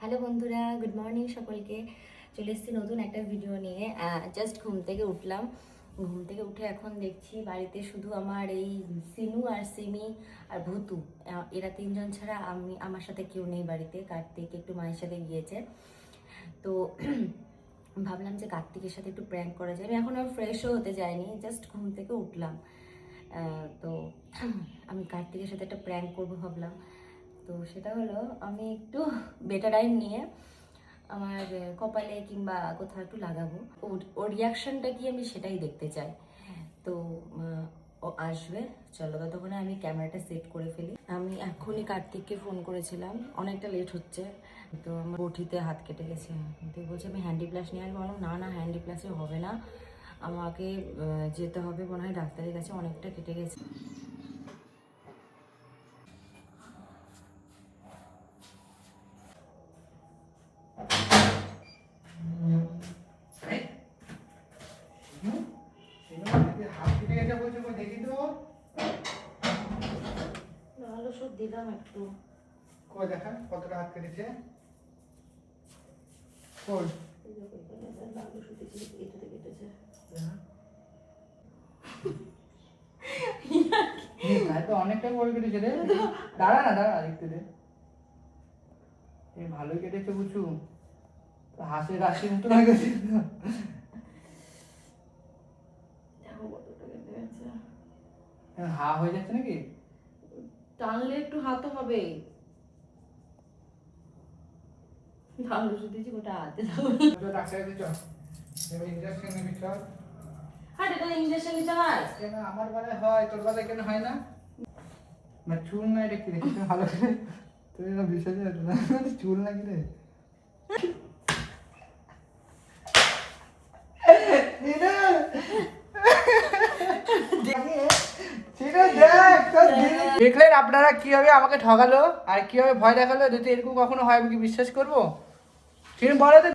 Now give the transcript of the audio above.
Hello বন্ধুরা, good morning সকলকে। চলে এসেছি নতুন একটা ভিডিও নিয়ে। জাস্ট ঘুম থেকে উঠলাম। ঘুম থেকে উঠে এখন দেখছি বাড়িতে শুধু আমার এই সিনু আর সিমি আর ভুতু, এরা তিনজন ছাড়া আমার সাথে কেউ নেই বাড়িতে। কার্তিক একটু মায়ের সাথে গিয়েছে, তো ভাবলাম যে কার্তিকের সাথে একটু প্র্যাঙ্ক করা যায়। আমি এখন আর ফ্রেশও হতে যাইনি, জাস্ট ঘুম থেকে উঠলাম। তো আমি কার্তিকের সাথে একটা প্র্যাঙ্ক করবো ভাবলাম। তো সেটা হলো, আমি একটু বেটাডাইন নিয়ে আমার কপালে কিংবা কোথাও একটু লাগাবো। ওর রিয়াকশনটা কি আমি সেটাই দেখতে চাই। তো ও আসবে, চলো ততক্ষণে আমি ক্যামেরাটা সেট করে ফেলি। আমি এখনই কার্তিককে ফোন করেছিলাম, অনেকটা লেট হচ্ছে। তো আমার বটিতে হাত কেটে গেছে, তো বলছে আমি হ্যান্ডি প্লাস নিয়ে আসবো। না হ্যান্ডি প্লাসে হবে না, আমাকে যেতে হবে মনে হয় ডাক্তারের কাছে, অনেকটা কেটে গেছে। ভালো সব দিলাম একটু। কই দেখা কতটা হাত কেটেছে? কই লালু শুধু এটাতে কেটেছে। তাই তো অনেকটা বড় কেটেছে রে। দাঁড়া দেখতে দে। এই ভালোই কেটেছে বুঝু, হাসির রাশির মতো লাগছে। হা হয়ে যাচ্ছে নাকি? টানলে একটু হাতও হবে। লালু শুধু ওটা হাতে দাও। ডাক্তারের কাছে চল, ইনজেকশন নিবি চল। হ্যাঁ, এটা ইঞ্জেকশন নিতে হয় কেন আমার বেলায় হয়, তোর বেলায় কেন হয় না? না চুল নাই রে, কি দেখি ভালো করে তুই না বিষয় না, চুল নাকি রে? দেখলেন আপনারা কিভাবে আমাকে ঠকালো আর কিভাবে ভয় দেখালো। যদি এরকম কখনো হয় আমি কি বিশ্বাস করবো? বলো তো।